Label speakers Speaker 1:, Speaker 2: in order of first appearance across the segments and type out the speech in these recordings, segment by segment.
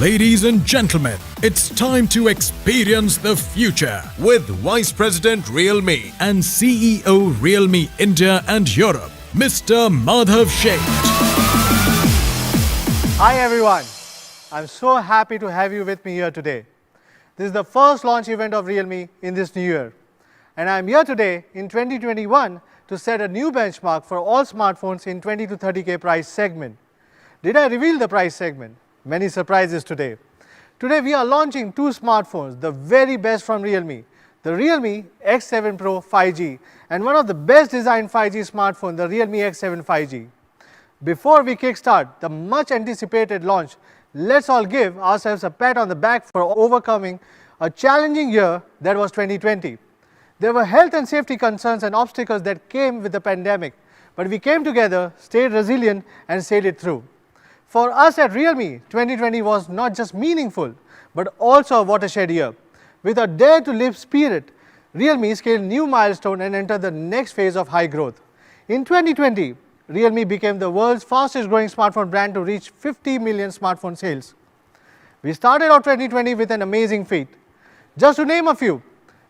Speaker 1: Ladies and gentlemen, it's time to experience the future with Vice President Realme and CEO Realme India and Europe, Mr. Madhav Sheth.
Speaker 2: Hi everyone, I'm so happy to have you with me here today. This is the first launch event of Realme in this new year. And I'm here today in 2021 to set a new benchmark for all smartphones in 20 to 30K price segment. Did I reveal the price segment? Many surprises today. Today we are launching two smartphones, the very best from Realme, the Realme X7 Pro 5G and one of the best designed 5G smartphone, the Realme X7 5G. Before we kickstart the much anticipated launch, let's all give ourselves a pat on the back for overcoming a challenging year that was 2020. There were health and safety concerns and obstacles that came with the pandemic, but we came together, stayed resilient and sailed it through. For us at Realme, 2020 was not just meaningful, but also a watershed year. With a dare to live spirit, Realme scaled new milestone and entered the next phase of high growth. In 2020, Realme became the world's fastest growing smartphone brand to reach 50 million smartphone sales. We started out 2020 with an amazing feat. Just to name a few,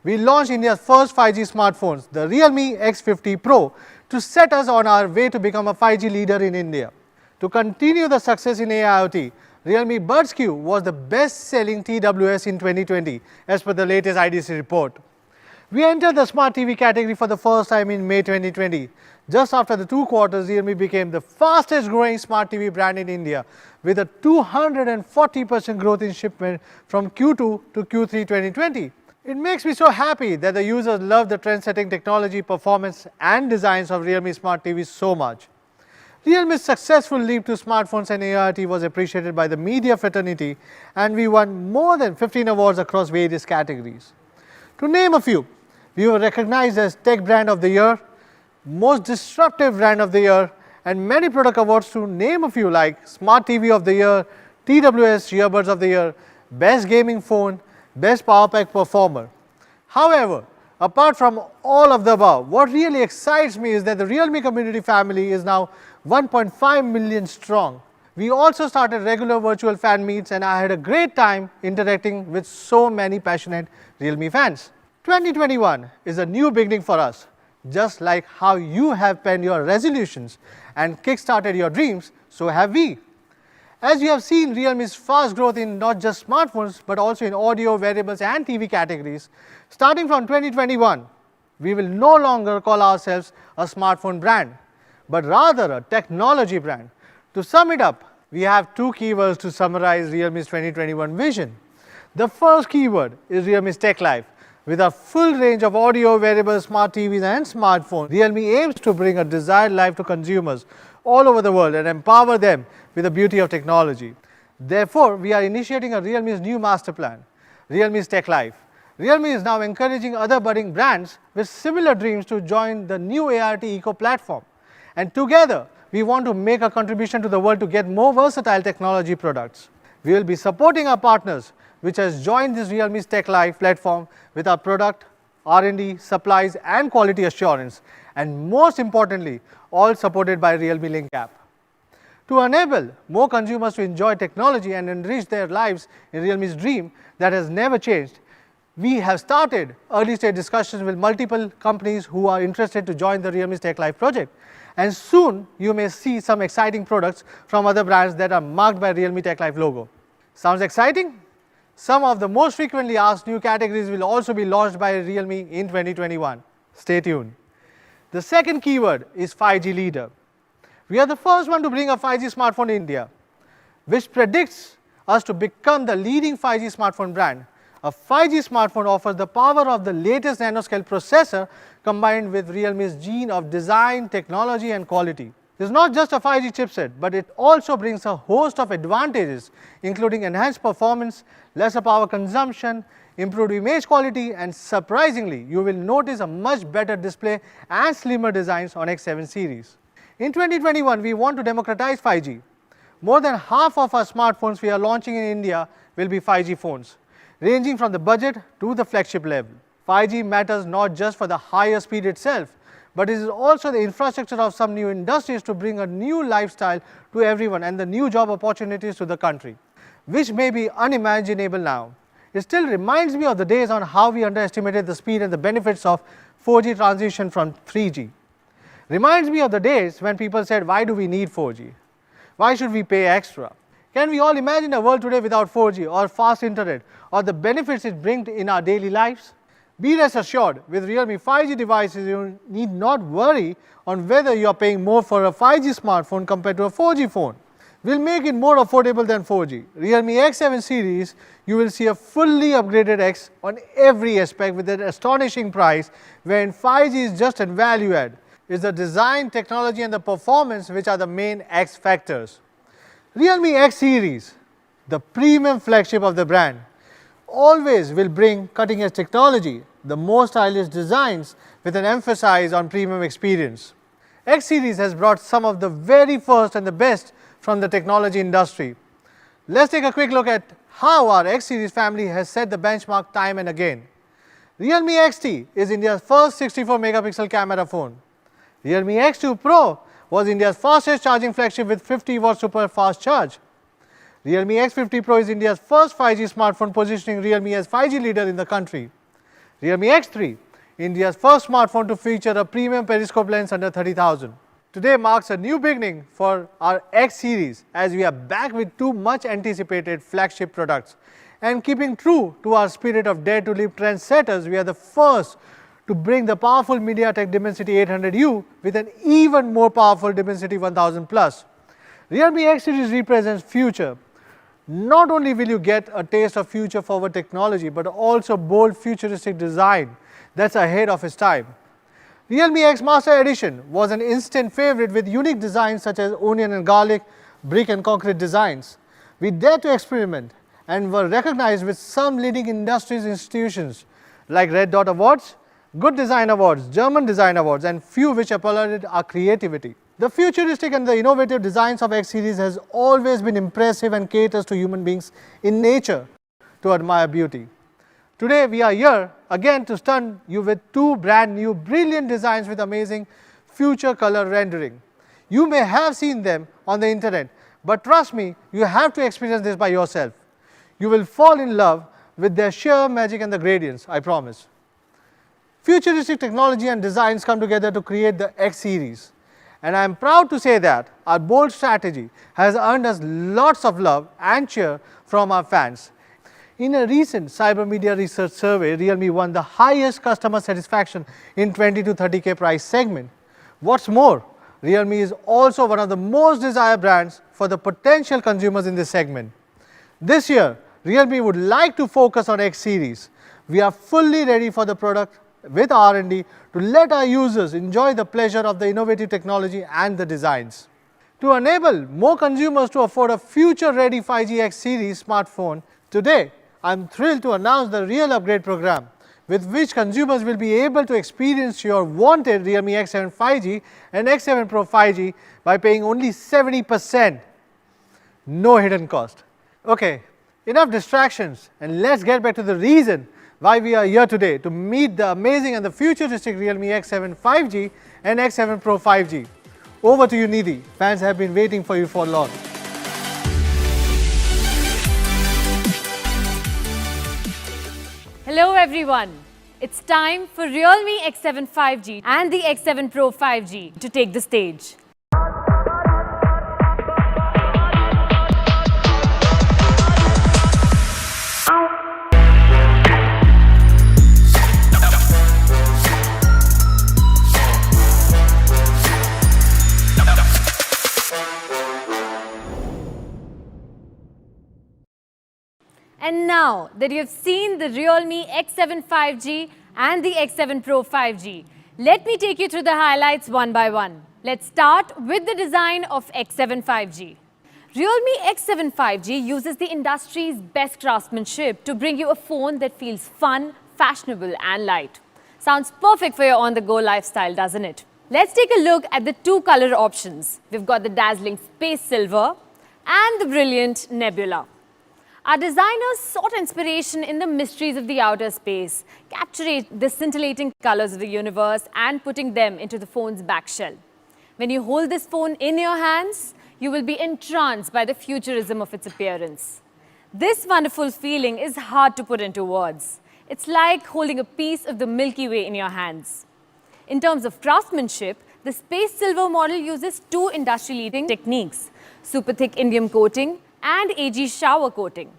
Speaker 2: we launched India's first 5G smartphones, the Realme X50 Pro, to set us on our way to become a 5G leader in India. To continue the success in AIoT, Realme Buds Q was the best-selling TWS in 2020 as per the latest IDC report. We entered the smart TV category for the first time in May 2020. Just after the 2 quarters, Realme became the fastest growing smart TV brand in India with a 240% growth in shipment from Q2 to Q3 2020. It makes me so happy that the users love the trend-setting technology, performance and designs of Realme smart TVs so much. Realme's successful leap to smartphones and AIoT was appreciated by the media fraternity and we won more than 15 awards across various categories. To name a few, we were recognized as Tech Brand of the Year, Most Disruptive Brand of the Year and many product awards to name a few like Smart TV of the Year, TWS Earbuds of the Year, Best Gaming Phone, Best Power Pack Performer. However, apart from all of the above, what really excites me is that the Realme community family is now 1.5 million strong. We also started regular virtual fan meets and I had a great time interacting with so many passionate Realme fans. 2021 is a new beginning for us. Just like how you have penned your resolutions and kickstarted your dreams, so have we. As you have seen Realme's fast growth in not just smartphones but also in audio, wearables and TV categories, starting from 2021, we will no longer call ourselves a smartphone brand, but rather a technology brand. To sum it up, we have two keywords to summarize Realme's 2021 vision. The first keyword is Realme's Tech Life. With a full range of audio, wearables, smart TVs and smartphones, Realme aims to bring a desired life to consumers all over the world and empower them with the beauty of technology. Therefore, we are initiating a Realme's new master plan, Realme's Tech Life. Realme is now encouraging other budding brands with similar dreams to join the new AIoT eco-platform. And together, we want to make a contribution to the world to get more versatile technology products. We will be supporting our partners which has joined this Realme's Tech Life platform with our product, R&D, supplies and quality assurance, and most importantly, all supported by Realme Link app. To enable more consumers to enjoy technology and enrich their lives in Realme's dream that has never changed, we have started early stage discussions with multiple companies who are interested to join the Realme's Tech Life project. And soon you may see some exciting products from other brands that are marked by Realme Tech Life logo. Sounds exciting? Some of the most frequently asked new categories will also be launched by Realme in 2021. Stay tuned. The second keyword is 5G leader. We are the first one to bring a 5G smartphone in India, which predicts us to become the leading 5G smartphone brand. A 5G smartphone offers the power of the latest nanoscale processor combined with Realme's gene of design, technology and quality. It's not just a 5G chipset, but it also brings a host of advantages, including enhanced performance, lesser power consumption, improved image quality, and surprisingly, you will notice a much better display and slimmer designs on X7 series. In 2021, we want to democratize 5G. More than half of our smartphones we are launching in India will be 5G phones, ranging from the budget to the flagship level. 5G matters not just for the higher speed itself, but it is also the infrastructure of some new industries to bring a new lifestyle to everyone and the new job opportunities to the country. which may be unimaginable now. It still reminds me of the days on how we underestimated the speed and the benefits of 4G transition from 3G. Reminds me of the days when people said, why do we need 4G? Why should we pay extra? Can we all imagine a world today without 4G or fast internet or the benefits it brings in our daily lives? Be rest assured, with Realme 5G devices, you need not worry on whether you are paying more for a 5G smartphone compared to a 4G phone. We'll make it more affordable than 4G. Realme X7 series, you will see a fully upgraded X on every aspect with an astonishing price, wherein 5G is just a value add. It's the design, technology and the performance which are the main X factors. Realme X series, the premium flagship of the brand, always will bring cutting-edge technology, the most stylish designs with an emphasis on premium experience. X series has brought some of the very first and the best from the technology industry. Let's take a quick look at how our X series family has set the benchmark time and again. Realme XT is India's first 64-megapixel camera phone. Realme X2 Pro was India's fastest charging flagship with 50 watt super fast charge. Realme X50 Pro is India's first 5G smartphone, positioning Realme as 5G leader in the country. Realme X3, India's first smartphone to feature a premium periscope lens under 30,000. Today marks a new beginning for our X series as we are back with two much anticipated flagship products. And keeping true to our spirit of dare to live trendsetters, we are the first to bring the powerful MediaTek Dimensity 800U with an even more powerful Dimensity 1000 Plus. Realme X series represents future. Not only will you get a taste of future forward technology, but also bold futuristic design that's ahead of its time. Realme X Master Edition was an instant favorite with unique designs such as onion and garlic, brick and concrete designs. We dared to experiment and were recognized with some leading industries institutions like Red Dot Awards, Good Design Awards, German Design Awards, and few which applauded our creativity. The futuristic and the innovative designs of X series has always been impressive and caters to human beings in nature to admire beauty. Today we are here again to stun you with two brand new brilliant designs with amazing future color rendering. You may have seen them on the internet, but trust me, you have to experience this by yourself. You will fall in love with their sheer magic and the gradients, I promise. Futuristic technology and designs come together to create the X series. And I am proud to say that our bold strategy has earned us lots of love and cheer from our fans. In a recent cyber media research survey, Realme won the highest customer satisfaction in 20 to 30K price segment. What's more, Realme is also one of the most desired brands for the potential consumers in this segment. This year, Realme would like to focus on X series. We are fully ready for the product with R&D to let our users enjoy the pleasure of the innovative technology and the designs. To enable more consumers to afford a future-ready 5G X series smartphone, today I am thrilled to announce the Real Upgrade program, with which consumers will be able to experience your wanted Realme X7 5G and X7 Pro 5G by paying only 70%. No hidden cost. Okay, enough distractions, and let's get back to the reason why we are here today, to meet the amazing and the futuristic Realme X7 5G and X7 Pro 5G. Over to you, Nidhi. Fans have been waiting for you for long.
Speaker 3: Hello everyone. It's time for Realme X7 5G and the X7 Pro 5G to take the stage. And now that you have seen the Realme X7 5G and the X7 Pro 5G, let me take you through the highlights one by one. Let's start with the design of X7 5G. Realme X7 5G uses the industry's best craftsmanship to bring you a phone that feels fun, fashionable and light. Sounds perfect for your on-the-go lifestyle, doesn't it? Let's take a look at the two color options. We've got the dazzling Space Silver and the brilliant Nebula. Our designers sought inspiration in the mysteries of the outer space, capturing the scintillating colors of the universe and putting them into the phone's back shell. When you hold this phone in your hands, you will be entranced by the futurism of its appearance. This wonderful feeling is hard to put into words. It's like holding a piece of the Milky Way in your hands. In terms of craftsmanship, the Space Silver model uses two industry-leading techniques, super thick indium coating and AG shower coating.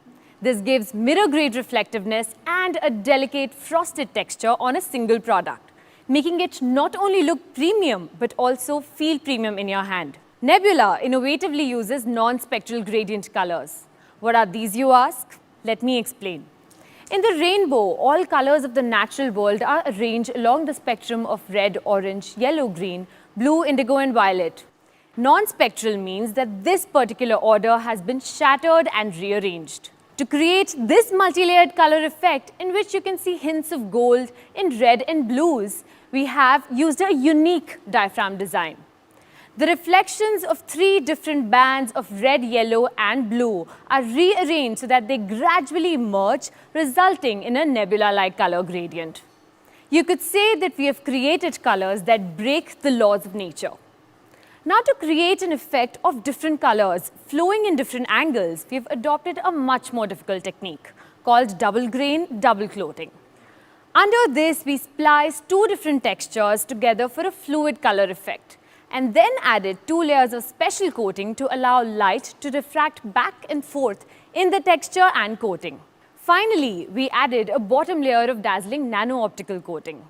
Speaker 3: This gives mirror-grade reflectiveness and a delicate frosted texture on a single product, making it not only look premium but also feel premium in your hand. Nebula innovatively uses non-spectral gradient colors. What are these, you ask? Let me explain. In the rainbow, all colors of the natural world are arranged along the spectrum of red, orange, yellow, green, blue, indigo and violet. Non-spectral means that this particular order has been shattered and rearranged. To create this multi-layered color effect in which you can see hints of gold in red and blues, we have used a unique diaphragm design. The reflections of three different bands of red, yellow and blue are rearranged so that they gradually merge, resulting in a nebula-like color gradient. You could say that we have created colors that break the laws of nature. Now, to create an effect of different colors flowing in different angles, we have adopted a much more difficult technique called double grain, double clothing. Under this, we spliced two different textures together for a fluid color effect, and then added two layers of special coating to allow light to refract back and forth in the texture and coating. Finally, we added a bottom layer of dazzling nano-optical coating.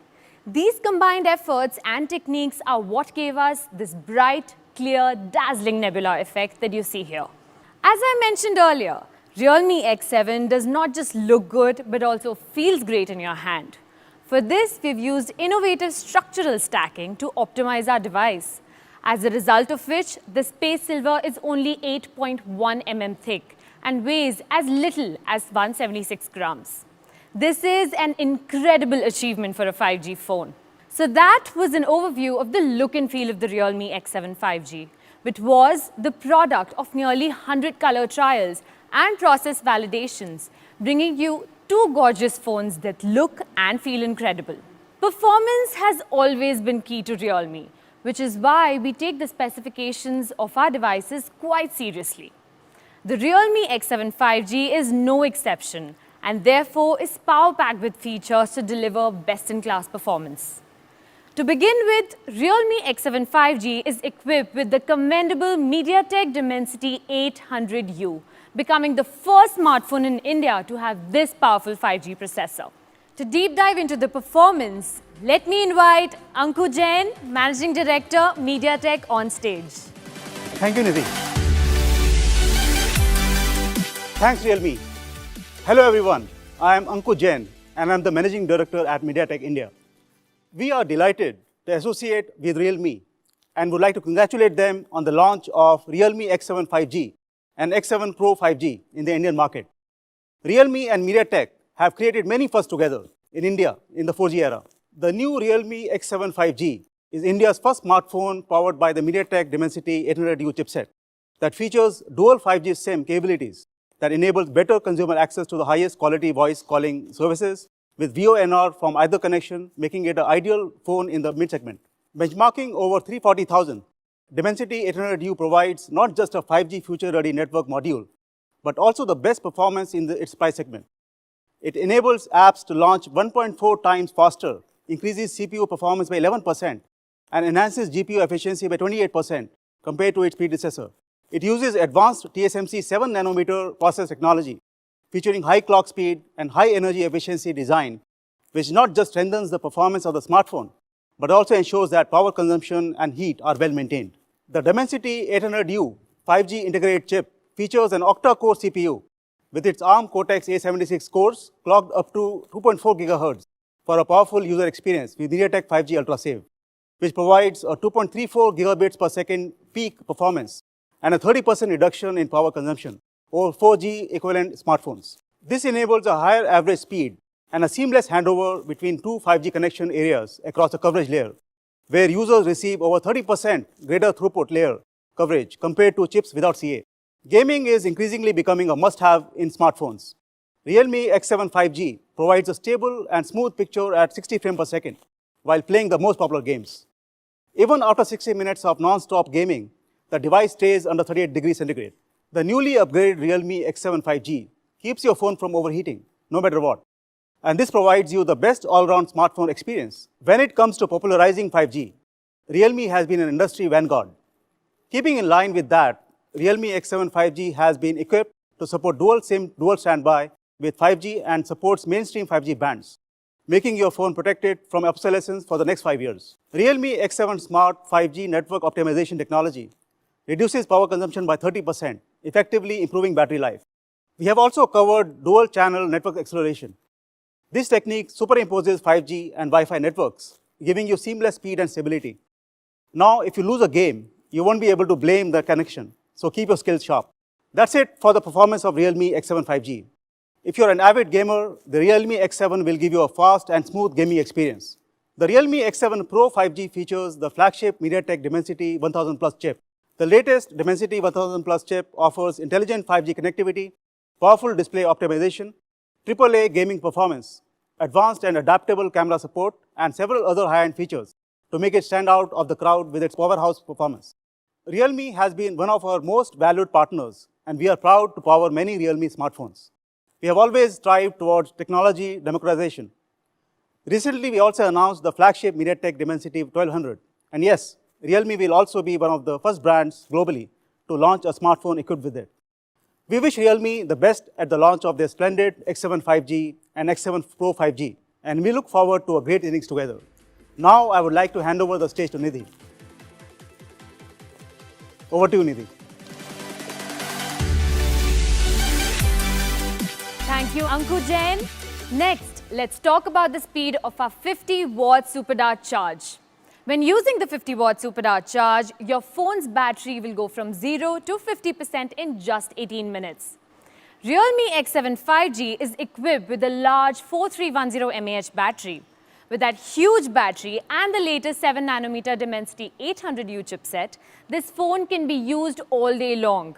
Speaker 3: These combined efforts and techniques are what gave us this bright, clear, dazzling nebula effect that you see here. As I mentioned earlier, Realme X7 does not just look good but also feels great in your hand. For this, we've used innovative structural stacking to optimize our device, as a result of which the Space Silver is only 8.1 mm thick and weighs as little as 176 grams. This is an incredible achievement for a 5G phone. So that was an overview of the look and feel of the Realme X7 5G, which was the product of nearly 100 color trials and process validations, bringing you two gorgeous phones that look and feel incredible. Performance has always been key to Realme, which is why we take the specifications of our devices quite seriously. The Realme X7 5G is no exception and therefore is power-packed with features to deliver best-in-class performance. To begin with, Realme X7 5G is equipped with the commendable MediaTek Dimensity 800U, becoming the first smartphone in India to have this powerful 5G processor. To deep dive into the performance, let me invite Anku Jain, Managing Director, MediaTek, on stage.
Speaker 4: Thank you, Nidhi. Thanks, Realme. Hello, everyone. I am Anku Jain, and I'm the Managing Director at MediaTek India. We are delighted to associate with Realme and would like to congratulate them on the launch of Realme X7 5G and X7 Pro 5G in the Indian market. Realme and MediaTek have created many firsts together in India in the 4G era. The new Realme X7 5G is India's first smartphone powered by the MediaTek Dimensity 800U chipset that features dual 5G SIM capabilities that enables better consumer access to the highest quality voice calling services with VoNR from either connection, making it an ideal phone in the mid-segment. Benchmarking over 340,000, Dimensity 800U provides not just a 5G future-ready network module, but also the best performance in its price segment. It enables apps to launch 1.4 times faster, increases CPU performance by 11%, and enhances GPU efficiency by 28% compared to its predecessor. It uses advanced TSMC 7 nanometer process technology, featuring high clock speed and high energy efficiency design, which not just strengthens the performance of the smartphone, but also ensures that power consumption and heat are well maintained. The Dimensity 800U 5G integrated chip features an octa-core CPU with its ARM Cortex-A76 cores clocked up to 2.4 GHz for a powerful user experience with MediaTek 5G Ultra Save, which provides a 2.34 gigabits per second peak performance and a 30% reduction in power consumption over 4G equivalent smartphones. This enables a higher average speed and a seamless handover between two 5G connection areas across the coverage layer, where users receive over 30% greater throughput layer coverage compared to chips without CA. Gaming is increasingly becoming a must-have in smartphones. Realme X7 5G provides a stable and smooth picture at 60 frames per second while playing the most popular games. Even after 60 minutes of non-stop gaming, the device stays under 38 degrees centigrade. The newly upgraded Realme X7 5G keeps your phone from overheating, no matter what. And this provides you the best all-round smartphone experience. When it comes to popularizing 5G, Realme has been an industry vanguard. Keeping in line with that, Realme X7 5G has been equipped to support dual SIM, dual standby with 5G and supports mainstream 5G bands, making your phone protected from obsolescence for the next 5 years. Realme X7 Smart 5G network optimization technology reduces power consumption by 30%, effectively improving battery life. We have also covered dual channel network acceleration. This technique superimposes 5G and Wi-Fi networks, giving you seamless speed and stability. Now, if you lose a game, you won't be able to blame the connection, so keep your skills sharp. That's it for the performance of Realme X7 5G. If you're an avid gamer, the Realme X7 will give you a fast and smooth gaming experience. The Realme X7 Pro 5G features the flagship MediaTek Dimensity 1000 Plus chip. The latest Dimensity 1000 Plus chip offers intelligent 5G connectivity, powerful display optimization, AAA gaming performance, advanced and adaptable camera support, and several other high-end features to make it stand out of the crowd with its powerhouse performance. Realme has been one of our most valued partners, and we are proud to power many Realme smartphones. We have always strived towards technology democratization. Recently, we also announced the flagship MediaTek Dimensity 1200. And yes, Realme will also be one of the first brands globally to launch a smartphone equipped with it. We wish Realme the best at the launch of their splendid X7 5G and X7 Pro 5G, and we look forward to a great innings together. Now, I would like to hand over the stage to Nidhi. Over to you, Nidhi.
Speaker 3: Thank you, Anku Jain. Next, let's talk about the speed of our 50-watt Super Dart charge. When using the 50-watt Super Dart charge, your phone's battery will go from 0 to 50% in just 18 minutes. Realme X7 5G is equipped with a large 4310 mAh battery. With that huge battery and the latest 7nm Dimensity 800U chipset, this phone can be used all day long.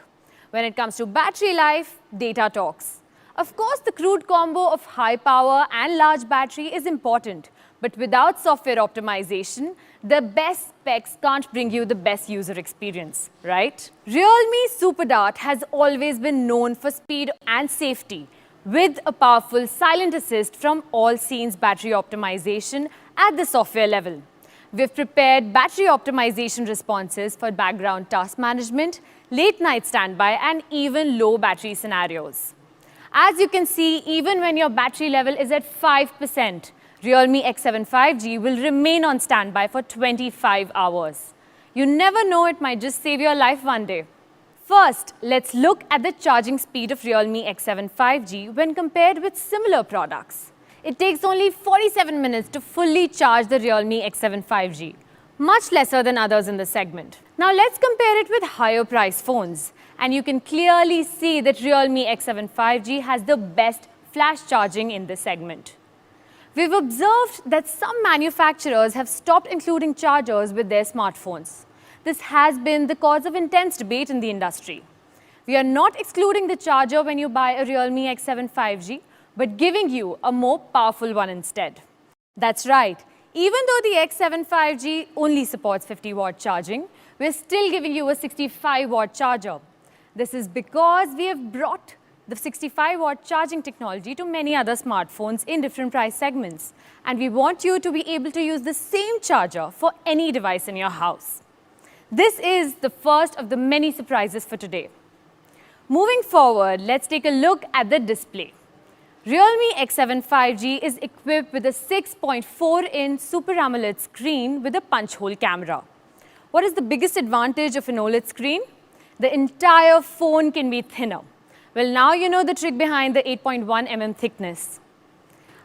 Speaker 3: When it comes to battery life, data talks. Of course, the crude combo of high power and large battery is important, but without software optimization, the best specs can't bring you the best user experience, right? Realme Super Dart has always been known for speed and safety, with a powerful silent assist from all scenes battery optimization at the software level. We've prepared battery optimization responses for background task management, late night standby, and even low battery scenarios. As you can see, even when your battery level is at 5%, Realme X7 5G will remain on standby for 25 hours. You never know, it might just save your life one day. First, let's look at the charging speed of Realme X7 5G when compared with similar products. It takes only 47 minutes to fully charge the Realme X7 5G, much lesser than others in the segment. Now let's compare it with higher price phones. And you can clearly see that Realme X7 5G has the best flash charging in this segment. We've observed that some manufacturers have stopped including chargers with their smartphones. This has been the cause of intense debate in the industry. We are not excluding the charger when you buy a Realme X7 5G, but giving you a more powerful one instead. That's right. Even though the X7 5G only supports 50-watt charging, we're still giving you a 65-watt charger. This is because we have brought the 65-watt charging technology to many other smartphones in different price segments. And we want you to be able to use the same charger for any device in your house. This is the first of the many surprises for today. Moving forward, let's take a look at the display. Realme X7 5G is equipped with a 6.4-inch Super AMOLED screen with a punch-hole camera. What is the biggest advantage of an OLED screen? The entire phone can be thinner. Well, now you know the trick behind the 8.1 mm thickness.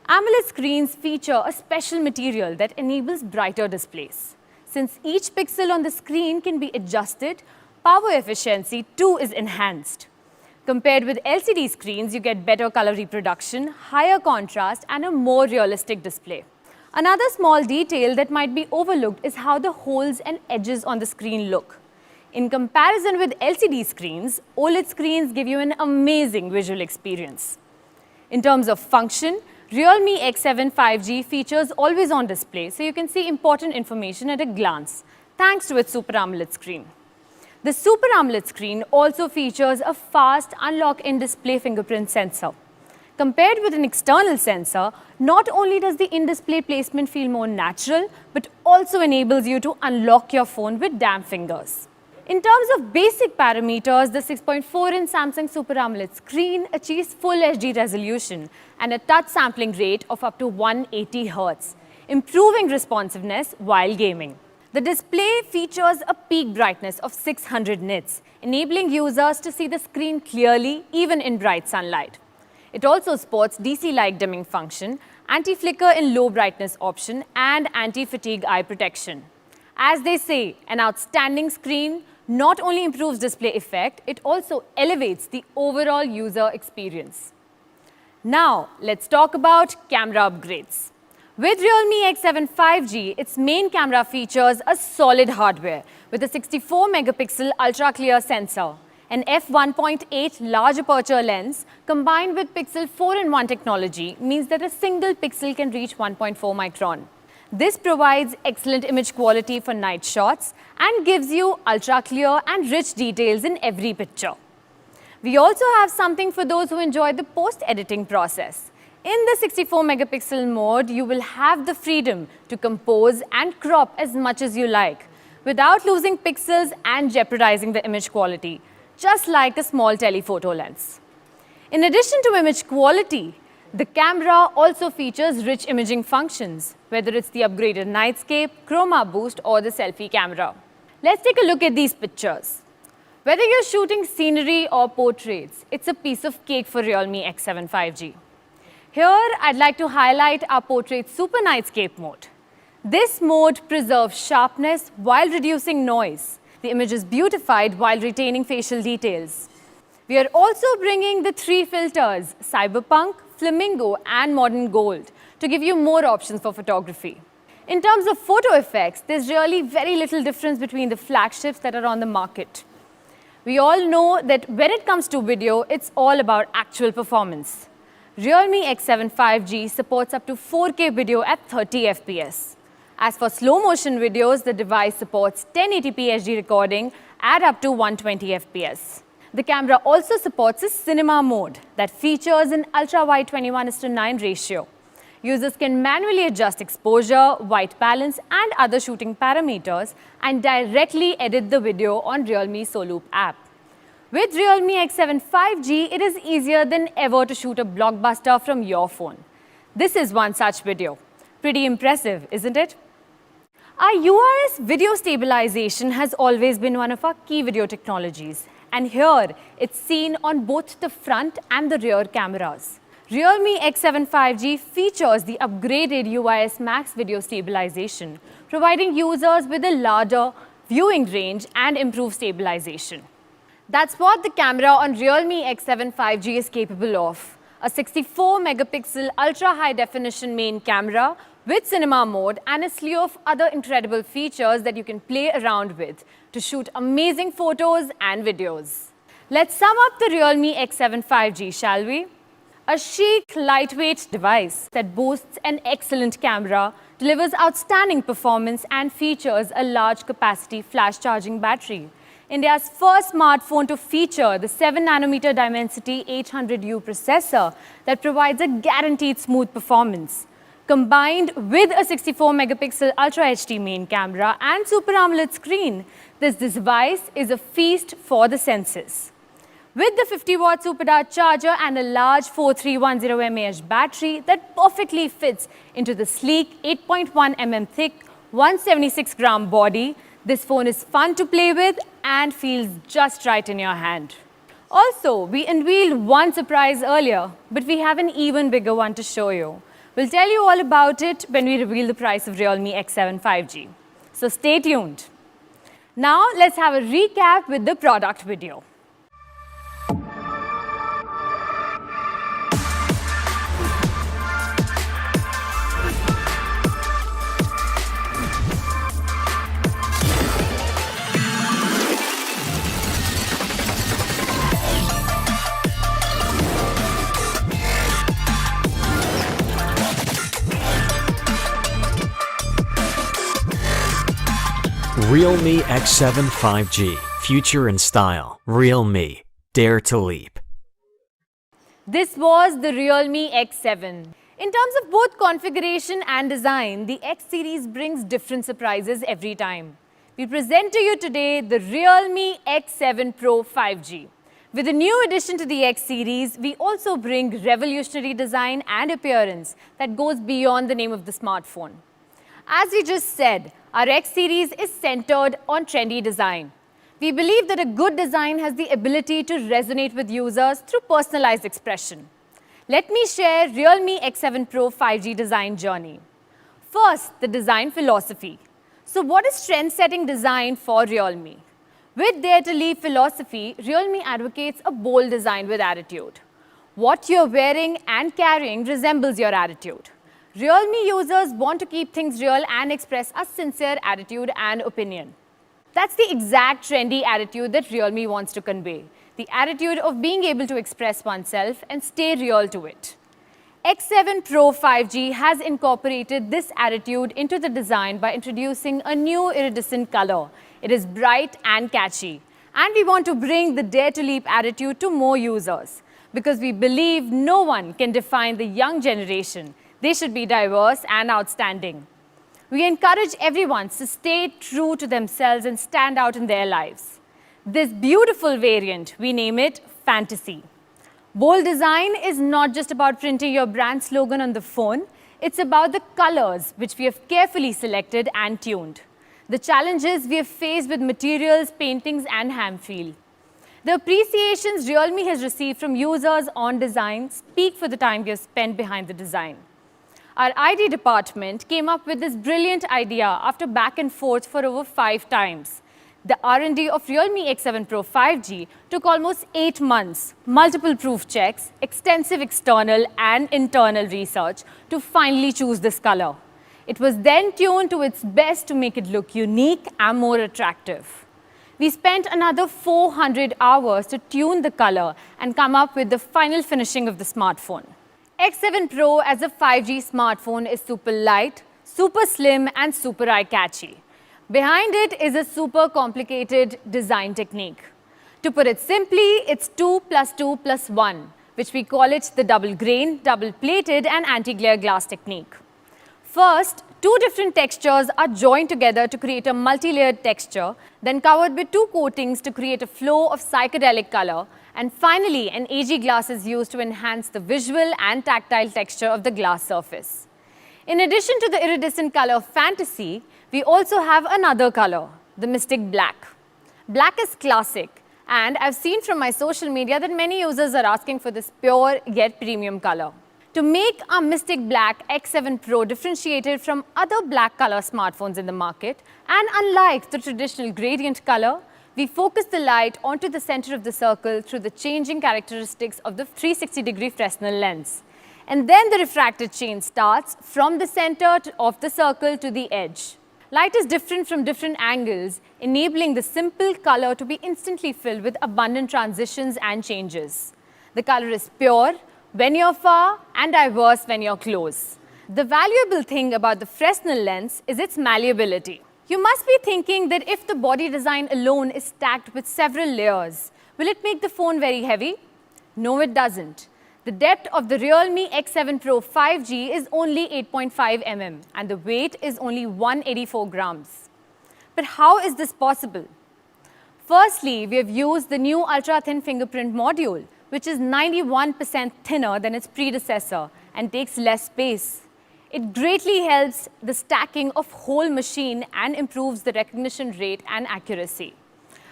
Speaker 3: AMOLED screens feature a special material that enables brighter displays. Since each pixel on the screen can be adjusted, power efficiency too is enhanced. Compared with LCD screens, you get better color reproduction, higher contrast, and a more realistic display. Another small detail that might be overlooked is how the holes and edges on the screen look. In comparison with LCD screens, OLED screens give you an amazing visual experience. In terms of function, Realme X7 5G features always-on display, so you can see important information at a glance, thanks to its Super AMOLED screen. The Super AMOLED screen also features a fast unlock in-display fingerprint sensor. Compared with an external sensor, not only does the in-display placement feel more natural, but also enables you to unlock your phone with damp fingers. In terms of basic parameters, the 6.4-inch Samsung Super AMOLED screen achieves full HD resolution and a touch sampling rate of up to 180 Hz, improving responsiveness while gaming. The display features a peak brightness of 600 nits, enabling users to see the screen clearly even in bright sunlight. It also supports DC light dimming function, anti-flicker in low brightness option, and anti-fatigue eye protection. As they say, an outstanding screen not only improves display effect, it also elevates the overall user experience. Now, let's talk about camera upgrades. With Realme X7 5G, its main camera features a solid hardware with a 64-megapixel ultra-clear sensor, an f1.8 large aperture lens combined with Pixel 4-in-1 technology means that a single pixel can reach 1.4 micron. This provides excellent image quality for night shots and gives you ultra-clear and rich details in every picture. We also have something for those who enjoy the post-editing process. In the 64-megapixel mode, you will have the freedom to compose and crop as much as you like without losing pixels and jeopardizing the image quality, just like a small telephoto lens. In addition to image quality, the camera also features rich imaging functions, whether it's the upgraded nightscape, chroma boost, or the selfie camera. Let's take a look at these pictures. Whether you're shooting scenery or portraits, it's a piece of cake for Realme X7 5G. Here, I'd like to highlight our Portrait Super Nightscape mode. This mode preserves sharpness while reducing noise. The image is beautified while retaining facial details. We are also bringing the 3 filters, Cyberpunk, Flamingo, and Modern Gold, to give you more options for photography. In terms of photo effects, there's really very little difference between the flagships that are on the market. We all know that when it comes to video, it's all about actual performance. Realme X7 5G supports up to 4K video at 30 FPS. As for slow motion videos, the device supports 1080p HD recording at up to 120 FPS. The camera also supports a cinema mode that features an ultra-wide 21:9 ratio. Users can manually adjust exposure, white balance, and other shooting parameters and directly edit the video on Realme Soloop app. With Realme X7 5G, it is easier than ever to shoot a blockbuster from your phone. This is one such video. Pretty impressive, isn't it? Our UIS video stabilization has always been one of our key video technologies. And here, it's seen on both the front and the rear cameras. Realme X7 5G features the upgraded UIS Max video stabilization, providing users with a larger viewing range and improved stabilization. That's what the camera on Realme X7 5G is capable of. A 64-megapixel ultra-high-definition main camera with cinema mode and a slew of other incredible features that you can play around with to shoot amazing photos and videos. Let's sum up the Realme X7 5G, shall we? A chic, lightweight device that boasts an excellent camera, delivers outstanding performance, and features a large capacity flash charging battery. India's first smartphone to feature the 7nm Dimensity 800U processor that provides a guaranteed smooth performance. Combined with a 64-megapixel Ultra HD main camera and Super AMOLED screen, this device is a feast for the senses. With the 50-watt supercharged charger and a large 4310 mAh battery that perfectly fits into the sleek 8.1 mm thick 176-gram body, this phone is fun to play with and feels just right in your hand. Also, we unveiled one surprise earlier, but we have an even bigger one to show you. We'll tell you all about it when we reveal the price of Realme X7 5G. So stay tuned. Now, let's have a recap with the product video.
Speaker 5: Realme X7 5G Future in style. Realme. Dare to leap.
Speaker 3: This was the Realme X7. In terms of both configuration and design, the X series brings different surprises every time. We present to you today the Realme X7 Pro 5G. With a new addition to the X series, we also bring revolutionary design and appearance that goes beyond the name of the smartphone. As we just said, our X series is centered on trendy design. We believe that a good design has the ability to resonate with users through personalized expression. Let me share Realme X7 Pro 5G design journey. First, the design philosophy. So what is trend-setting design for Realme? With Dare to Leap philosophy, Realme advocates a bold design with attitude. What you're wearing and carrying resembles your attitude. Realme users want to keep things real and express a sincere attitude and opinion. That's the exact trendy attitude that Realme wants to convey. The attitude of being able to express oneself and stay real to it. X7 Pro 5G has incorporated this attitude into the design by introducing a new iridescent color. It is bright and catchy. And we want to bring the Dare to Leap attitude to more users because we believe no one can define the young generation. They should be diverse and outstanding. We encourage everyone to stay true to themselves and stand out in their lives. This beautiful variant, we name it Fantasy. Bold design is not just about printing your brand slogan on the phone. It's about the colors, which we have carefully selected and tuned. The challenges we have faced with materials, paintings, and hand feel. The appreciations Realme has received from users on design speak for the time we have spent behind the design. Our ID department came up with this brilliant idea after back and forth for over 5 times. The R&D of Realme X7 Pro 5G took almost 8 months, multiple proof checks, extensive external and internal research to finally choose this color. It was then tuned to its best to make it look unique and more attractive. We spent another 400 hours to tune the color and come up with the final finishing of the smartphone. X7 Pro as a 5G smartphone is super light, super slim, and super eye-catchy. Behind it is a super complicated design technique. To put it simply, it's 2 + 2 + 1, which we call it the double grain, double plated, and anti-glare glass technique. First, 2 different textures are joined together to create a multi-layered texture, then covered with 2 coatings to create a flow of psychedelic color, and finally, an AG glass is used to enhance the visual and tactile texture of the glass surface. In addition to the iridescent color Fantasy, we also have another color, the Mystic Black. Black is classic, and I've seen from my social media that many users are asking for this pure yet premium color. To make our Mystic Black X7 Pro differentiated from other black color smartphones in the market, and unlike the traditional gradient color, we focus the light onto the center of the circle through the changing characteristics of the 360-degree Fresnel lens. And then the refracted chain starts from the center of the circle to the edge. Light is different from different angles, enabling the simple color to be instantly filled with abundant transitions and changes. The color is pure when you're far and diverse when you're close. The valuable thing about the Fresnel lens is its malleability. You must be thinking that if the body design alone is stacked with several layers, will it make the phone very heavy? No, it doesn't. The depth of the Realme X7 Pro 5G is only 8.5 mm and the weight is only 184 grams. But how is this possible? Firstly, we have used the new ultra-thin fingerprint module, which is 91% thinner than its predecessor and takes less space. It greatly helps the stacking of whole machine and improves the recognition rate and accuracy.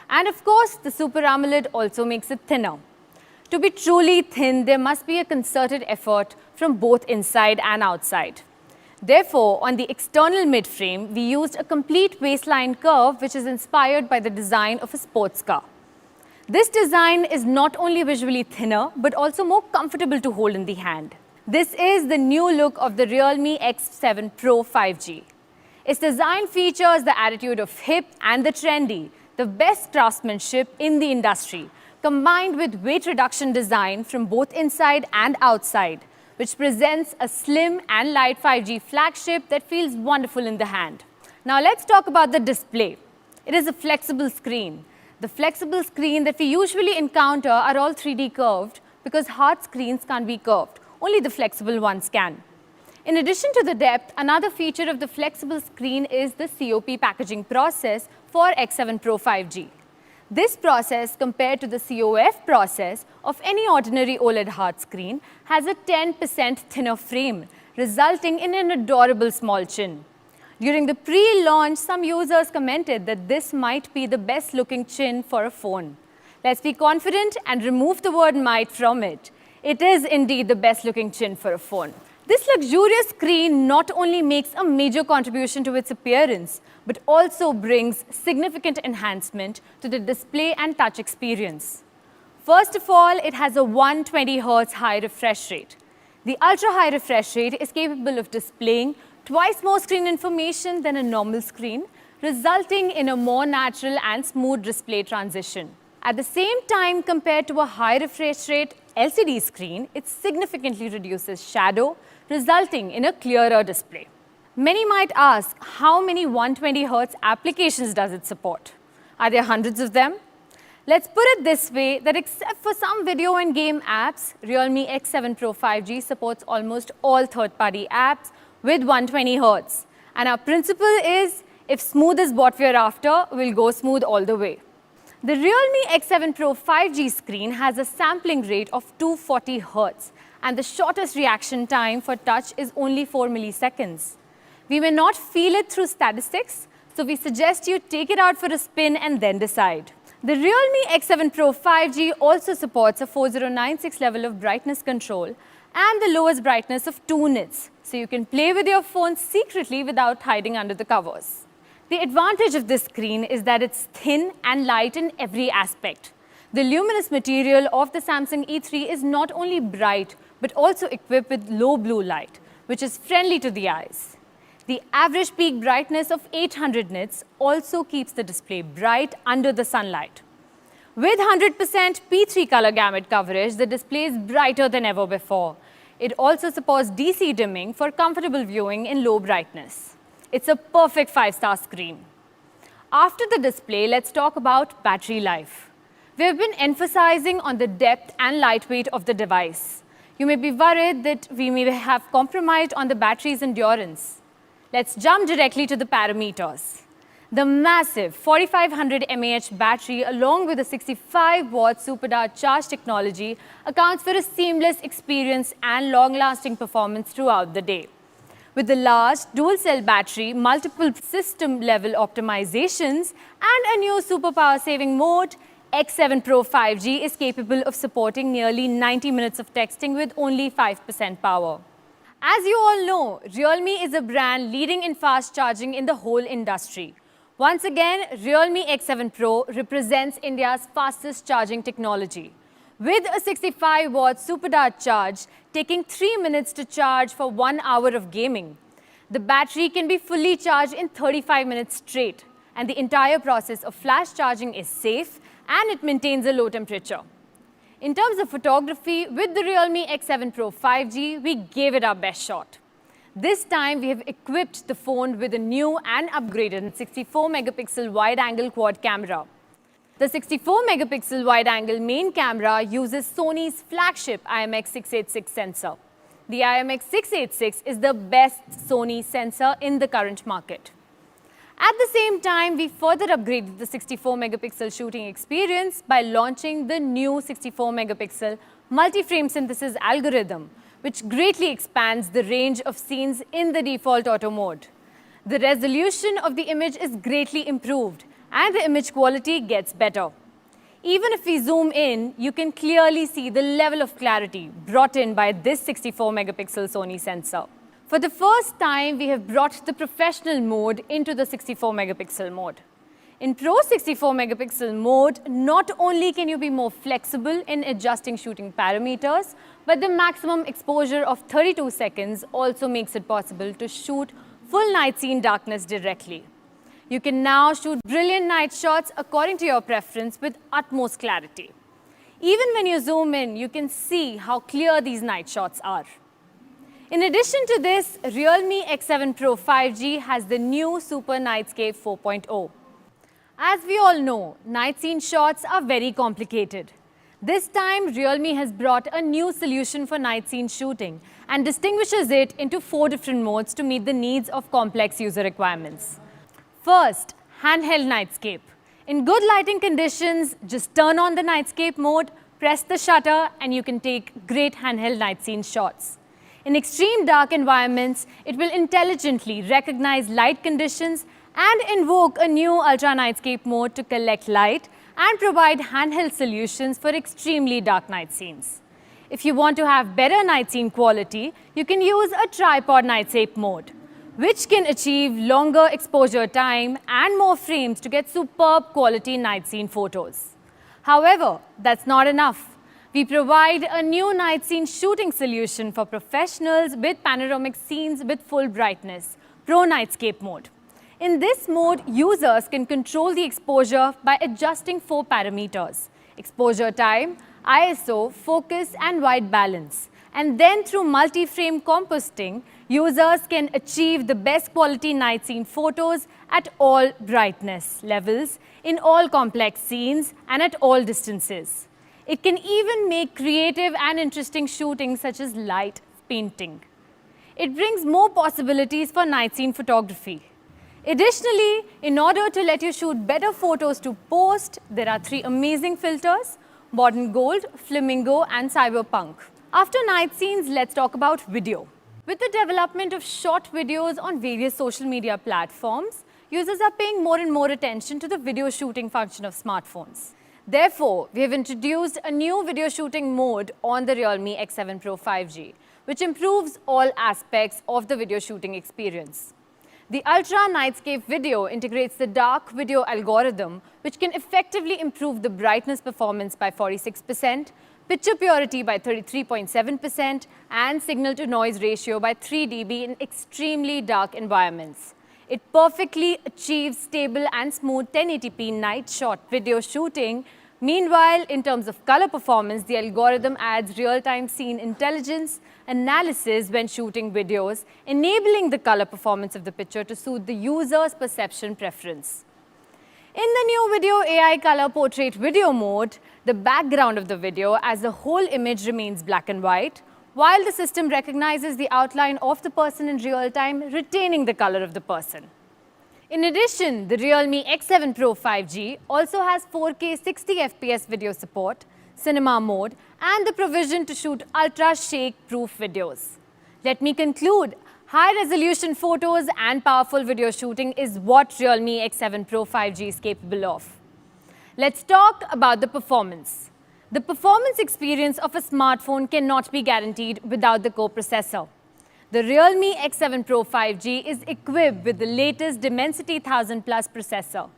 Speaker 3: And of course, the Super AMOLED also makes it thinner. To be truly thin, there must be a concerted effort from both inside and outside. Therefore, on the external midframe, we used a complete waistline curve which is inspired by the design of a sports car. This design is not only visually thinner, but also more comfortable to hold in the hand. This is the new look of the Realme X7 Pro 5G. Its design features the attitude of hip and the trendy, the best craftsmanship in the industry, combined with weight reduction design from both inside and outside, which presents a slim and light 5G flagship that feels wonderful in the hand. Now let's talk about the display. It is a flexible screen. The flexible screen that we usually encounter are all 3D curved because hard screens can't be curved. Only the flexible ones can. In addition to the depth, another feature of the flexible screen is the COP packaging process for X7 Pro 5G. This process, compared to the COF process of any ordinary OLED hard screen, has a 10% thinner frame, resulting in an adorable small chin. During the pre-launch, some users commented that this might be the best-looking chin for a phone. Let's be confident and remove the word might from it. It is indeed the best-looking chin for a phone. This luxurious screen not only makes a major contribution to its appearance, but also brings significant enhancement to the display and touch experience. First of all, it has a 120 Hz high refresh rate. The ultra-high refresh rate is capable of displaying twice more screen information than a normal screen, resulting in a more natural and smooth display transition. At the same time, compared to a high refresh rate LCD screen, it significantly reduces shadow, resulting in a clearer display. Many might ask, how many 120 Hz applications does it support? Are there hundreds of them? Let's put it this way, that except for some video and game apps, Realme X7 Pro 5G supports almost all third-party apps with 120 Hz. And our principle is, if smooth is what we're after, we'll go smooth all the way. The Realme X7 Pro 5G screen has a sampling rate of 240 Hz, and the shortest reaction time for touch is only 4 milliseconds. We may not feel it through statistics, so we suggest you take it out for a spin and then decide. The Realme X7 Pro 5G also supports a 4096 level of brightness control and the lowest brightness of 2 nits, so you can play with your phone secretly without hiding under the covers. The advantage of this screen is that it's thin and light in every aspect. The luminous material of the Samsung E3 is not only bright, but also equipped with low blue light, which is friendly to the eyes. The average peak brightness of 800 nits also keeps the display bright under the sunlight. With 100% P3 color gamut coverage, the display is brighter than ever before. It also supports DC dimming for comfortable viewing in low brightness. It's a perfect 5-star screen. After the display, let's talk about battery life. We have been emphasizing on the depth and lightweight of the device. You may be worried that we may have compromised on the battery's endurance. Let's jump directly to the parameters. The massive 4500 mAh battery, along with a 65-watt supercharged charge technology, accounts for a seamless experience and long-lasting performance throughout the day. With the large dual-cell battery, multiple system-level optimizations, and a new super power-saving mode, X7 Pro 5G is capable of supporting nearly 90 minutes of texting with only 5% power. As you all know, Realme is a brand leading in fast charging in the whole industry. Once again, Realme X7 Pro represents India's fastest charging technology. With a 65-watt supercharged charge, taking 3 minutes to charge for 1 hour of gaming. The battery can be fully charged in 35 minutes straight, and the entire process of flash charging is safe and it maintains a low temperature. In terms of photography, with the Realme X7 Pro 5G, we gave it our best shot. This time, we have equipped the phone with a new and upgraded 64-megapixel wide-angle quad camera. The 64-megapixel wide-angle main camera uses Sony's flagship IMX686 sensor. The IMX686 is the best Sony sensor in the current market. At the same time, we further upgraded the 64-megapixel shooting experience by launching the new 64-megapixel multi-frame synthesis algorithm, which greatly expands the range of scenes in the default auto mode. The resolution of the image is greatly improved, and the image quality gets better. Even if we zoom in, you can clearly see the level of clarity brought in by this 64-megapixel Sony sensor. For the first time, we have brought the professional mode into the 64-megapixel mode. In Pro 64-megapixel mode, not only can you be more flexible in adjusting shooting parameters, but the maximum exposure of 32 seconds also makes it possible to shoot full night scene darkness directly. You can now shoot brilliant night shots according to your preference with utmost clarity. Even when you zoom in, you can see how clear these night shots are. In addition to this, Realme X7 Pro 5G has the new Super Nightscape 4.0. As we all know, night scene shots are very complicated. This time, Realme has brought a new solution for night scene shooting and distinguishes it into 4 different modes to meet the needs of complex user requirements. First, handheld nightscape. In good lighting conditions, just turn on the nightscape mode, press the shutter, and you can take great handheld night scene shots. In extreme dark environments, it will intelligently recognize light conditions and invoke a new ultra nightscape mode to collect light and provide handheld solutions for extremely dark night scenes. If you want to have better night scene quality, you can use a tripod nightscape mode, which can achieve longer exposure time and more frames to get superb quality night scene photos. However, that's not enough. We provide a new night scene shooting solution for professionals with panoramic scenes with full brightness, Pro Nightscape mode. In this mode, users can control the exposure by adjusting 4 parameters: exposure time, ISO, focus, and white balance. And then through multi-frame composting, users can achieve the best quality night scene photos at all brightness levels, in all complex scenes, and at all distances. It can even make creative and interesting shooting such as light painting. It brings more possibilities for night scene photography. Additionally, in order to let you shoot better photos to post, there are 3 amazing filters: Modern Gold, Flamingo, and Cyberpunk. After night scenes, let's talk about video. With the development of short videos on various social media platforms, users are paying more and more attention to the video shooting function of smartphones. Therefore, we have introduced a new video shooting mode on the Realme X7 Pro 5G, which improves all aspects of the video shooting experience. The Ultra Nightscape video integrates the dark video algorithm, which can effectively improve the brightness performance by 46%, picture purity by 33.7%, and signal-to-noise ratio by 3 dB in extremely dark environments. It perfectly achieves stable and smooth 1080p night shot video shooting. Meanwhile, in terms of color performance, the algorithm adds real-time scene intelligence analysis when shooting videos, enabling the color performance of the picture to suit the user's perception preference. In the new Video AI Color Portrait Video mode, the background of the video as the whole image remains black and white, while the system recognizes the outline of the person in real time, retaining the color of the person. In addition, the Realme X7 Pro 5G also has 4K 60fps video support, cinema mode, and the provision to shoot ultra shake-proof videos. Let me conclude. High-resolution photos and powerful video shooting is what Realme X7 Pro 5G is capable of. Let's talk about the performance. The performance experience of a smartphone cannot be guaranteed without the co-processor. The Realme X7 Pro 5G is equipped with the latest Dimensity 1000 Plus processor.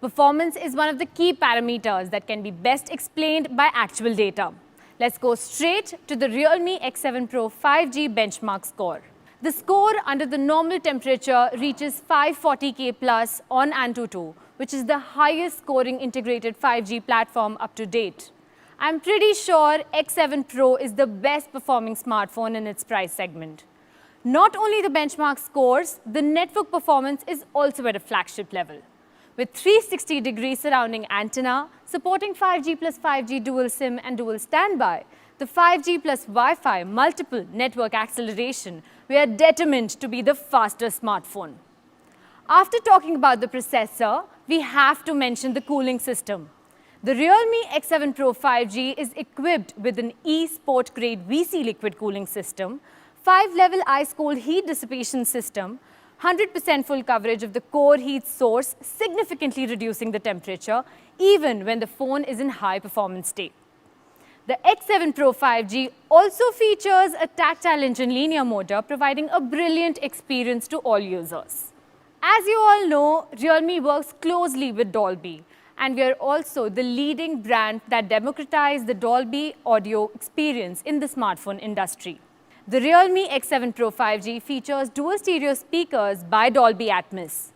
Speaker 3: Performance is one of the key parameters that can be best explained by actual data. Let's go straight to the Realme X7 Pro 5G benchmark score. The score under the normal temperature reaches 540K plus on Antutu, which is the highest scoring integrated 5G platform up to date. I'm pretty sure X7 Pro is the best performing smartphone in its price segment. Not only the benchmark scores, the network performance is also at a flagship level. With 360-degree surrounding antenna, supporting 5G plus 5G dual SIM and dual standby, the 5G plus Wi-Fi multiple network acceleration, we are determined to be the fastest smartphone. After talking about the processor, we have to mention the cooling system. The Realme X7 Pro 5G is equipped with an e-sport grade VC liquid cooling system, 5-level ice-cold heat dissipation system, 100% full coverage of the core heat source, significantly reducing the temperature even when the phone is in high performance state. The X7 Pro 5G also features a tactile engine linear motor, providing a brilliant experience to all users. As you all know, Realme works closely with Dolby, and we are also the leading brand that democratized the Dolby audio experience in the smartphone industry. The Realme X7 Pro 5G features dual stereo speakers by Dolby Atmos.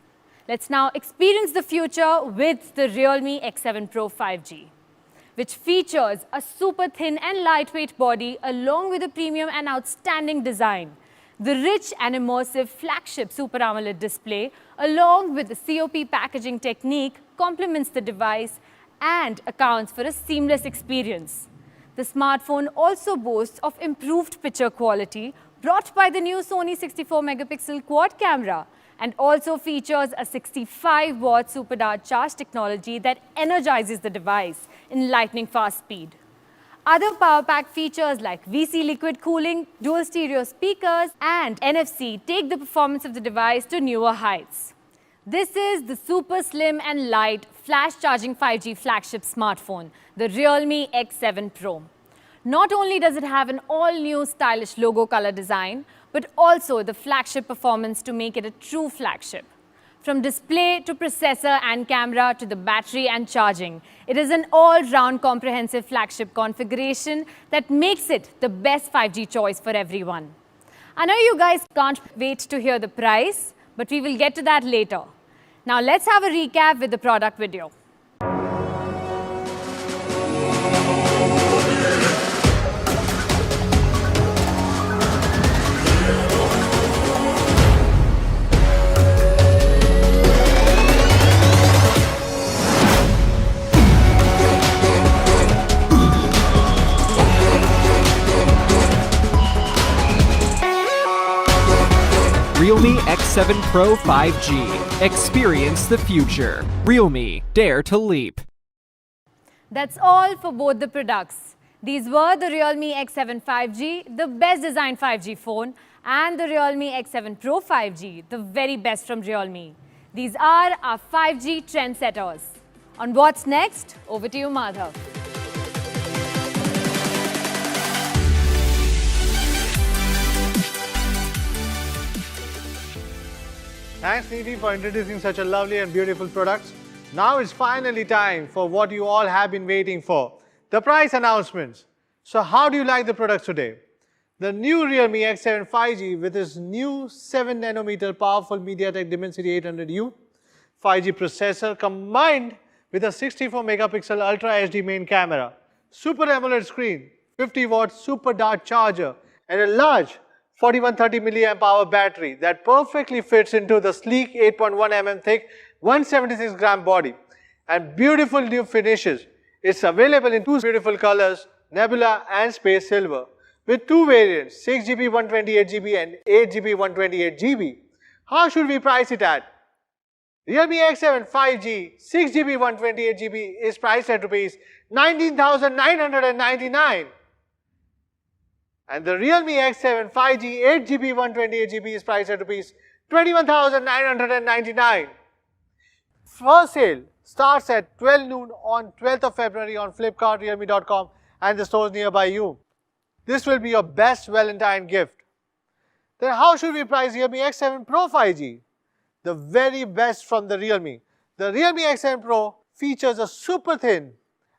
Speaker 3: Let's now experience the future with the Realme X7 Pro 5G, which features a super thin and lightweight body along with a premium and outstanding design. The rich and immersive flagship Super AMOLED display along with the COP packaging technique complements the device and accounts for a seamless experience. The smartphone also boasts of improved picture quality brought by the new Sony 64-megapixel quad camera, and also features a 65-watt supercharged charge technology that energizes the device in lightning fast speed. Other power pack features like VC liquid cooling, dual stereo speakers, and NFC take the performance of the device to newer heights. This is the super slim and light flash charging 5G flagship smartphone, the Realme X7 Pro. Not only does it have an all-new stylish logo color design, but also the flagship performance to make it a true flagship. From display to processor and camera to the battery and charging, it is an all-round comprehensive flagship configuration that makes it the best 5G choice for everyone. I know you guys can't wait to hear the price, but we will get to that later. Now let's have a recap with the product video.
Speaker 6: Realme X7 Pro 5G. Experience the future. Realme, dare to leap.
Speaker 3: That's all for both the products. These were the Realme X7 5G, the best designed 5G phone, and the Realme X7 Pro 5G, the very best from Realme. These are our 5G trendsetters. On what's next, over to you, Madhav.
Speaker 2: Thanks, Nidhi, for introducing such a lovely and beautiful products. Now it's finally time for what you all have been waiting for, the price announcements. So how do you like the products today? The new Realme X7 5G with its new 7nm powerful MediaTek Dimensity 800U 5G processor combined with a 64-megapixel Ultra HD main camera, Super AMOLED screen, 50-watt super dart charger, and a large 4130 mAh battery that perfectly fits into the sleek 8.1 mm thick 176 gram body, and beautiful new finishes. It's available in two beautiful colors, Nebula and Space Silver, with two variants, 6GB 128GB and 8GB 128GB. How should we price it at? Realme X7 5G 6GB 128GB is priced at Rs 19,999. And the Realme X7 5G 8GB 128GB is priced at Rs 21,999. First sale starts at 12 noon on 12th of February on Flipkart, Realme.com and the stores nearby you. This will be your best Valentine gift. Then how should we price Realme X7 Pro 5G? The very best from the Realme. The Realme X7 Pro features a super thin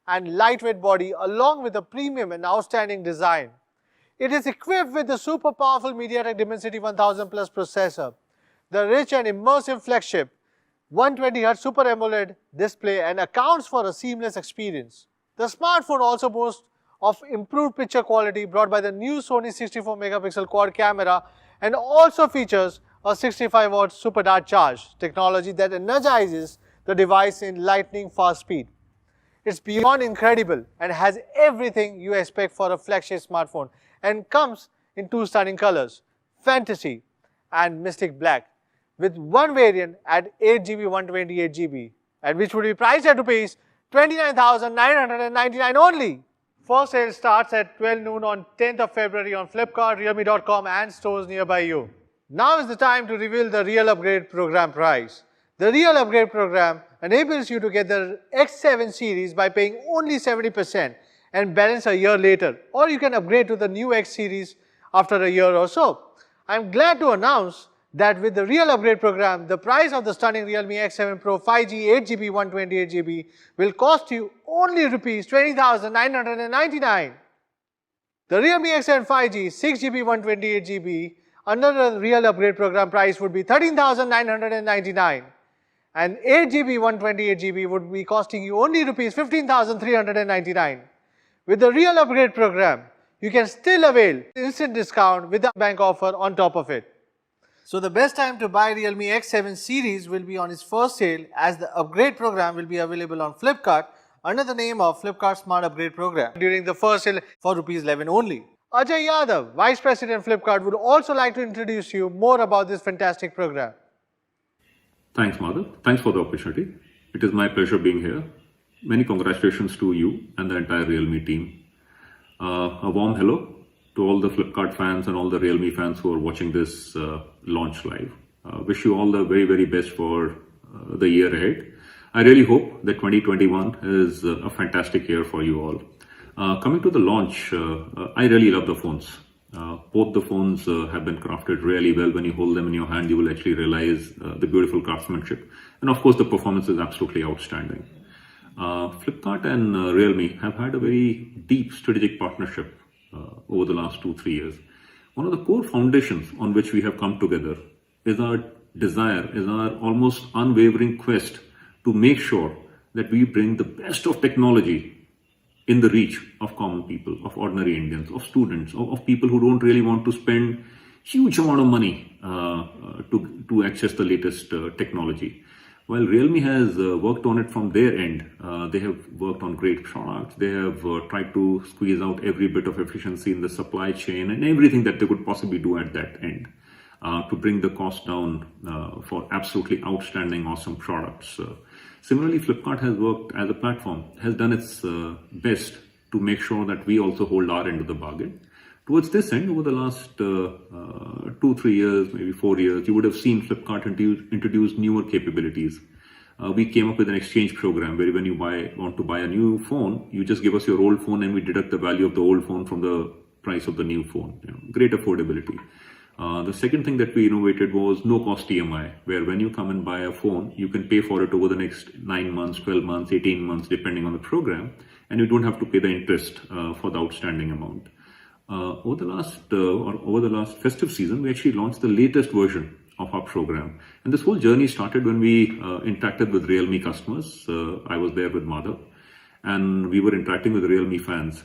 Speaker 2: and lightweight body along with a premium and outstanding design. It is equipped with the super powerful MediaTek Dimensity 1000 Plus processor, the rich and immersive flagship 120Hz Super AMOLED display, and accounts for a seamless experience. The smartphone also boasts of improved picture quality brought by the new Sony 64-megapixel quad camera, and also features a 65-watt super dart charge technology that energizes the device in lightning fast speed. It's beyond incredible and has everything you expect for a flagship smartphone, and comes in two stunning colors, Fantasy and Mystic Black, with one variant at 8GB 128GB, and which would be priced at Rs 29,999 only. First sale starts at 12 noon on 10th of February on Flipkart, Realme.com and stores nearby you. Now is the time to reveal the Real Upgrade Program price. The Real Upgrade Program enables you to get the X7 series by paying only 70% and balance a year later, or you can upgrade to the new X series after a year or so. I'm glad to announce that with the Real Upgrade Program, the price of the stunning Realme X7 Pro 5G 8GB 128GB will cost you only Rs 20,999. The Realme X7 5G 6GB 128GB under the Real Upgrade Program price would be 13,999, and 8GB 128GB would be costing you only Rs 15,399. With the Real Upgrade Program, you can still avail instant discount with a bank offer on top of it. So the best time to buy Realme X7 series will be on its first sale, as the upgrade program will be available on Flipkart under the name of Flipkart Smart Upgrade Program during the first sale for ₹11 only. Ajay Yadav, Vice President Flipkart, would also like to introduce you more about this fantastic program.
Speaker 7: Thanks, Madhav. Thanks for the opportunity. It is my pleasure being here. Many congratulations to you and the entire Realme team. A warm hello to all the Flipkart fans and all the Realme fans who are watching this launch live. Wish you all the very, very best for the year ahead. I really hope that 2021 is a fantastic year for you all. Coming to the launch, I really love the phones. Both the phones have been crafted really well. When you hold them in your hand, you will actually realize the beautiful craftsmanship. And of course, the performance is absolutely outstanding. Flipkart and Realme have had a very deep strategic partnership over the last 2-3 years. One of the core foundations on which we have come together is our desire, is our almost unwavering quest to make sure that we bring the best of technology in the reach of common people, of ordinary Indians, of students, of people who don't really want to spend huge amount of money to access the latest technology. While Realme has worked on it from their end, they have worked on great products. They have tried to squeeze out every bit of efficiency in the supply chain and everything that they could possibly do at that end to bring the cost down for absolutely outstanding, awesome products. Similarly, Flipkart has worked as a platform, has done its best to make sure that we also hold our end of the bargain. Towards this end, over the last 2-3 years, maybe 4 years, you would have seen Flipkart introduce newer capabilities. We came up with an exchange program where when you want to buy a new phone, you just give us your old phone and we deduct the value of the old phone from the price of the new phone. Great affordability. The second thing that we innovated was no-cost EMI, where when you come and buy a phone, you can pay for it over the next 9 months, 12 months, 18 months, depending on the program, and you don't have to pay the interest for the outstanding amount. Over the last festive season, we actually launched the latest version of our program. And this whole journey started when we interacted with Realme customers. I was there with Madhav, and we were interacting with Realme fans.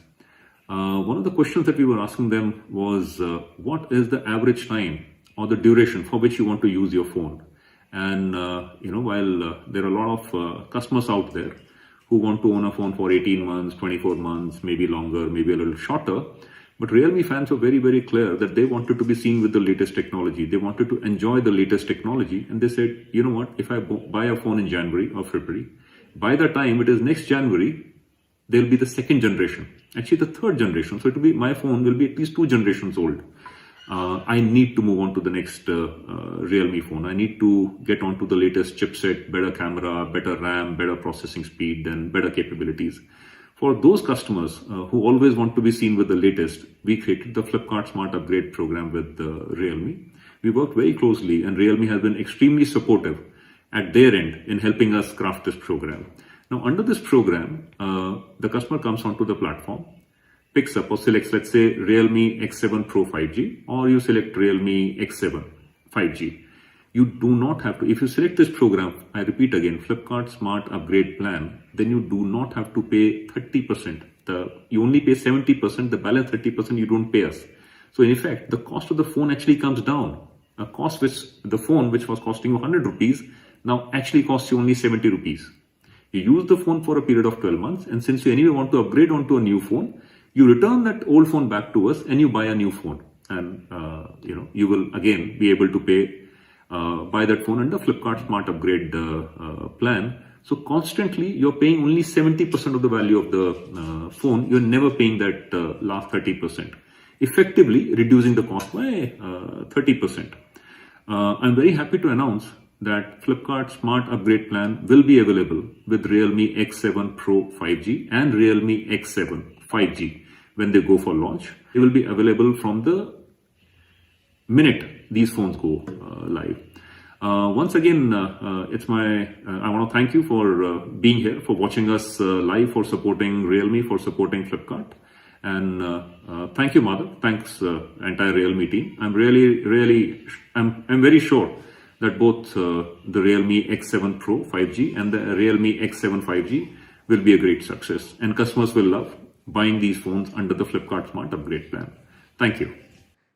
Speaker 7: One of the questions that we were asking them was, what is the average time or the duration for which you want to use your phone? And, while there are a lot of customers out there who want to own a phone for 18 months, 24 months, maybe longer, maybe a little shorter, but Realme fans were very, very clear that they wanted to be seen with the latest technology. They wanted to enjoy the latest technology. And they said, you know what, if I buy a phone in January or February, by the time it is next January, there'll be the second generation, actually the third generation. So my phone will be at least 2 generations old. I need to move on to the next Realme phone. I need to get onto the latest chipset, better camera, better RAM, better processing speed, and better capabilities. For those customers who always want to be seen with the latest, we created the Flipkart Smart Upgrade Program with Realme. We worked very closely, and Realme has been extremely supportive at their end in helping us craft this program. Now, under this program, the customer comes onto the platform, picks up or selects, let's say, Realme X7 Pro 5G, or you select Realme X7 5G. You do not have to, if you select this program, I repeat again, Flipkart Smart Upgrade Plan, then you do not have to pay 30%. You only pay 70%, the balance 30% you don't pay us. So in effect, the cost of the phone actually comes down. A cost which the phone, which was costing you 100 rupees, now actually costs you only 70 rupees. You use the phone for a period of 12 months, and since you anyway want to upgrade onto a new phone, you return that old phone back to us and you buy a new phone. And you will again be able to buy that phone under Flipkart Smart Upgrade plan. So constantly you're paying only 70% of the value of the phone. You're never paying that last 30%, effectively reducing the cost by 30%. I'm very happy to announce that Flipkart Smart Upgrade Plan will be available with Realme X7 Pro 5G and Realme X7 5G when they go for launch. They will be available from the minute these phones go live. Once again, I want to thank you for being here, for watching us live, for supporting Realme, for supporting Flipkart. And thank you, Madhav. Thanks, entire Realme team. I'm very sure that both the Realme X7 Pro 5G and the Realme X7 5G will be a great success, and customers will love buying these phones under the Flipkart Smart Upgrade Plan. Thank you.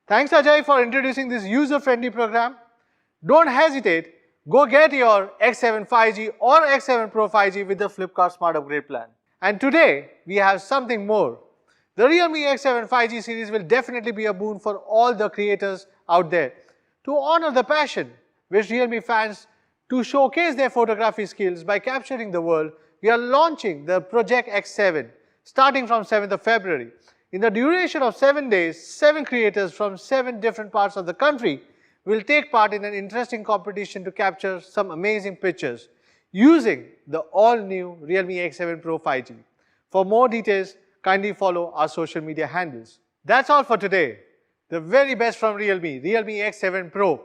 Speaker 2: Thanks, Ajay, for introducing this user-friendly program. Don't hesitate, go get your X7 5G or X7 Pro 5G with the Flipkart Smart Upgrade plan. And today, we have something more. The Realme X7 5G series will definitely be a boon for all the creators out there. To honor the passion which Realme fans to showcase their photography skills by capturing the world, we are launching the Project X7 starting from 7th of February. In the duration of 7 days, 7 creators from 7 different parts of the country will take part in an interesting competition to capture some amazing pictures using the all-new Realme X7 Pro 5G. For more details, kindly follow our social media handles. That's all for today. The very best from Realme, Realme X7 Pro,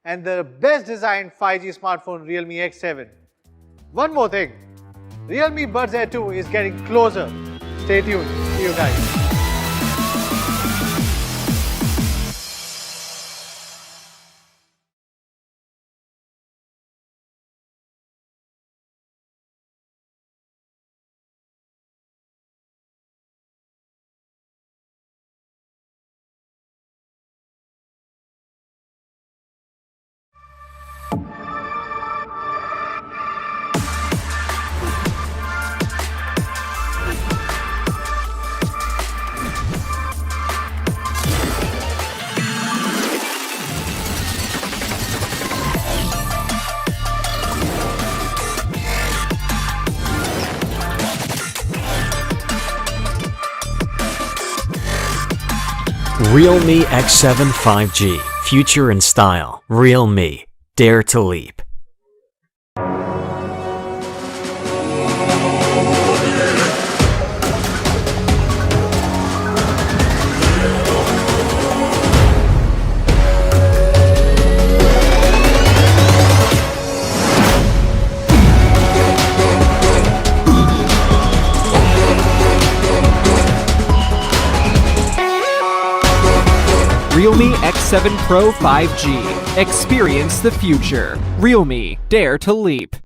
Speaker 2: and the best designed 5G smartphone, Realme X7. One more thing, Realme Buds Air 2 is getting closer. Stay tuned. See you guys.
Speaker 5: Realme X7 5G. Future in style. Realme. Dare to leap.
Speaker 6: Realme X7 Pro 5G. Experience the future. Realme. Dare to leap.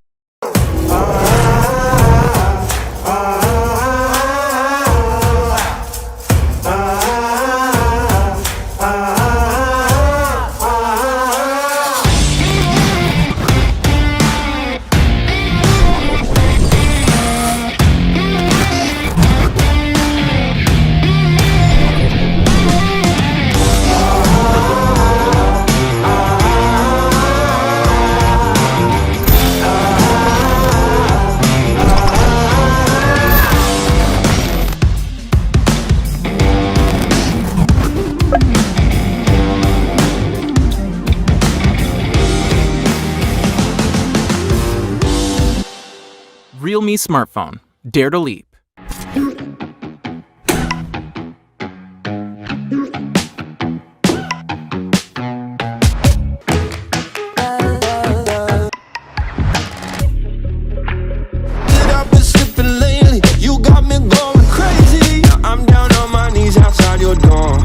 Speaker 8: Realme smartphone. Dare to leap.
Speaker 9: I've been slipping lately. You got me going crazy. Now I'm down on my knees outside your door.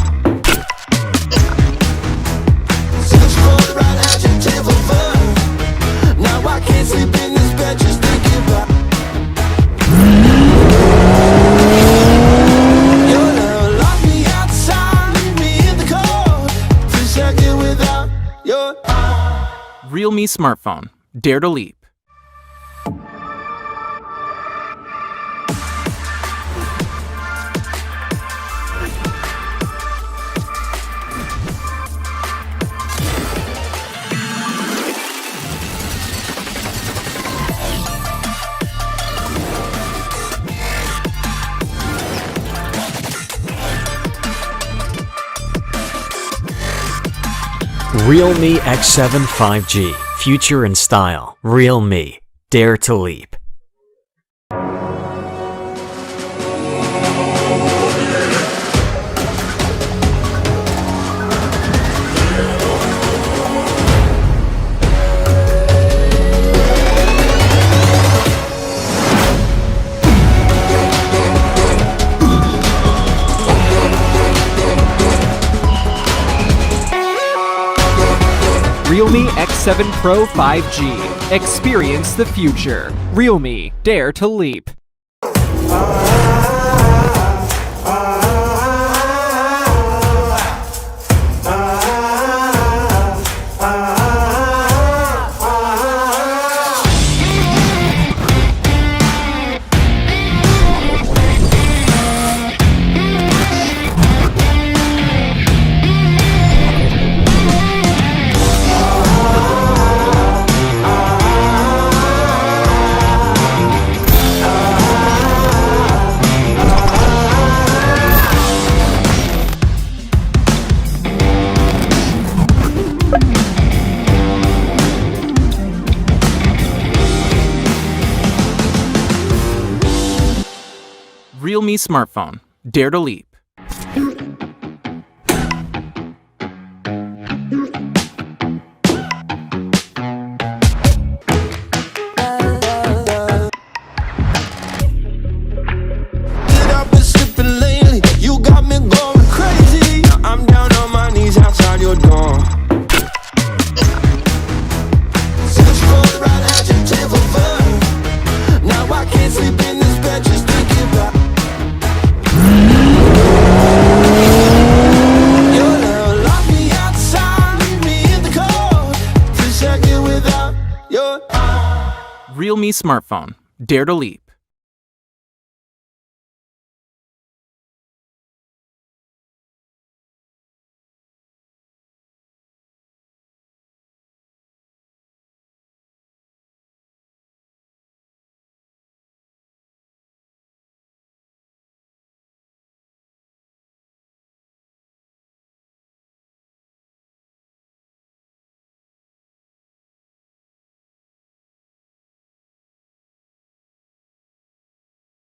Speaker 9: Switchboard right at your table, but now I can't sleep in this bed just thinking about your love. Lock me outside, leave me in the cold. For a second without your
Speaker 8: Realme smartphone. Dare to leap.
Speaker 5: Realme X7 5G. Future in style. Realme. Dare to leap.
Speaker 6: Realme X7 Pro 5G. Experience the future. Realme. Dare to leap.
Speaker 8: Realme smartphone. Dare to leap.
Speaker 9: I've been slipping lately. You got me going crazy. Now I'm down on my knees outside your door. Search for the right adjective or verb. Now I can't sleep in this bed just thinking about your love. Lock me outside, leave me in the cold. 2 seconds without your
Speaker 8: Realme smartphone. Dare to leap.